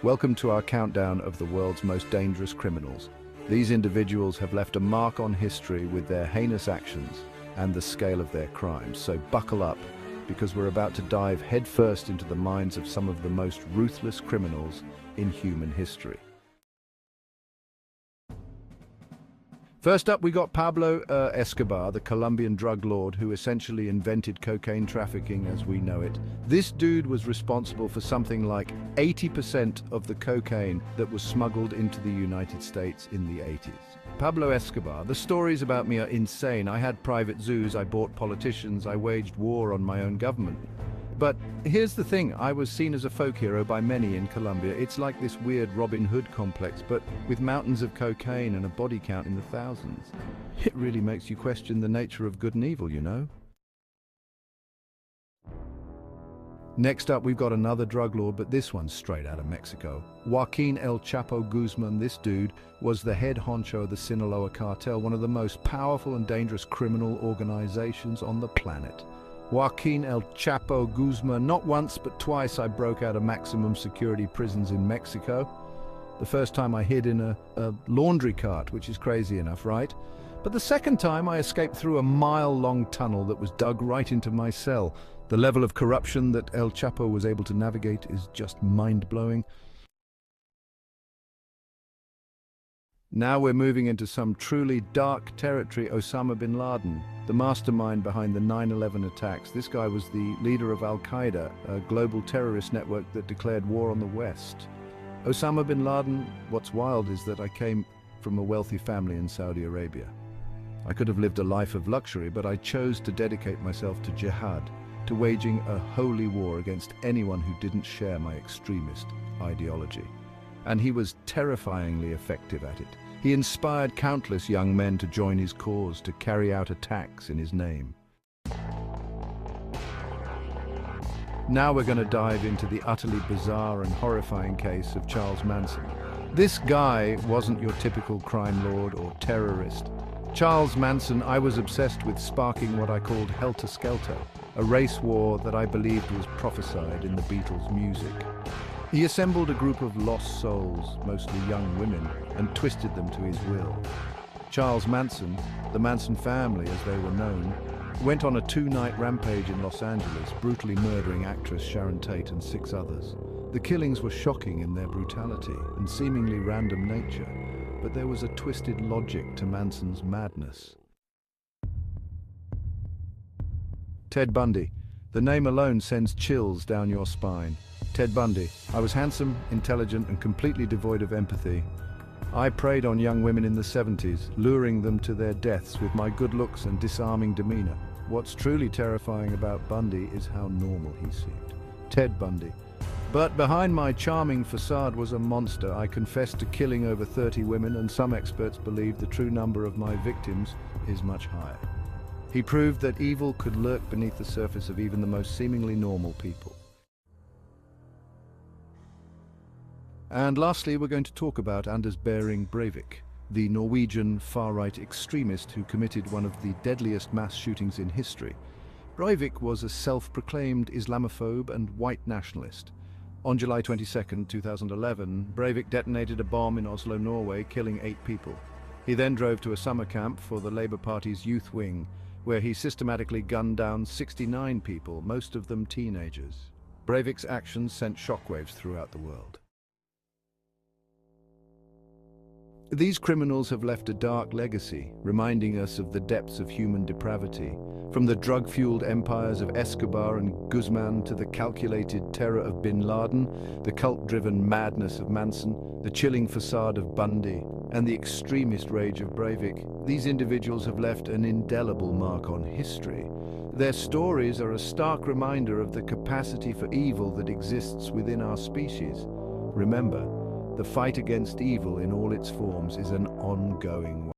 Welcome to our countdown of the world's most dangerous criminals. These individuals have left a mark on history with their heinous actions and the scale of their crimes. So buckle up, because we're about to dive headfirst into the minds of some of the most ruthless criminals in human history. First up, we got Pablo Escobar, the Colombian drug lord who essentially invented cocaine trafficking as we know it. This dude was responsible for something like 80% of the cocaine that was smuggled into the United States in the 80s. Pablo Escobar, the stories about me are insane. I had private zoos, I bought politicians, I waged war on my own government. But here's the thing, I was seen as a folk hero by many in Colombia. It's like this weird Robin Hood complex, but with mountains of cocaine and a body count in the thousands. It really makes you question the nature of good and evil, you know? Next up, we've got another drug lord, but this one's straight out of Mexico. Joaquin El Chapo Guzman. This dude was the head honcho of the Sinaloa cartel, one of the most powerful and dangerous criminal organizations on the planet. Joaquin El Chapo Guzman. Not once, but twice I broke out of maximum security prisons in Mexico. The first time I hid in a laundry cart, which is crazy enough, right? But the second time I escaped through a mile-long tunnel that was dug right into my cell. The level of corruption that El Chapo was able to navigate is just mind-blowing. Now we're moving into some truly dark territory. Osama bin Laden, the mastermind behind the 9/11 attacks. This guy was the leader of Al-Qaeda, a global terrorist network that declared war on the West. Osama bin Laden, what's wild is that I came from a wealthy family in Saudi Arabia. I could have lived a life of luxury, but I chose to dedicate myself to jihad, to waging a holy war against anyone who didn't share my extremist ideology. And he was terrifyingly effective at it. He inspired countless young men to join his cause, to carry out attacks in his name. Now we're going to dive into the utterly bizarre and horrifying case of Charles Manson. This guy wasn't your typical crime lord or terrorist. Charles Manson, I was obsessed with sparking what I called Helter Skelter, a race war that I believed was prophesied in the Beatles' music. He assembled a group of lost souls, mostly young women, and twisted them to his will. Charles Manson, the Manson family as they were known, went on a 2-night rampage in Los Angeles, brutally murdering actress Sharon Tate and 6 others. The killings were shocking in their brutality and seemingly random nature, but there was a twisted logic to Manson's madness. Ted Bundy. The name alone sends chills down your spine. Ted Bundy. I was handsome, intelligent, and completely devoid of empathy. I preyed on young women in the 70s, luring them to their deaths with my good looks and disarming demeanor. What's truly terrifying about Bundy is how normal he seemed. Ted Bundy. But behind my charming facade was a monster. I confessed to killing over 30 women, and some experts believe the true number of my victims is much higher. He proved that evil could lurk beneath the surface of even the most seemingly normal people. And lastly, we're going to talk about Anders Behring Breivik, the Norwegian far-right extremist who committed one of the deadliest mass shootings in history. Breivik was a self-proclaimed Islamophobe and white nationalist. On July 22, 2011, Breivik detonated a bomb in Oslo, Norway, killing 8 people. He then drove to a summer camp for the Labour Party's youth wing, where he systematically gunned down 69 people, most of them teenagers. Breivik's actions sent shockwaves throughout the world. These criminals have left a dark legacy, reminding us of the depths of human depravity. From the drug-fueled empires of Escobar and Guzman to the calculated terror of bin Laden, the cult-driven madness of Manson, the chilling facade of Bundy, and the extremist rage of Breivik, these individuals have left an indelible mark on history. Their stories are a stark reminder of the capacity for evil that exists within our species. Remember, the fight against evil in all its forms is an ongoing one.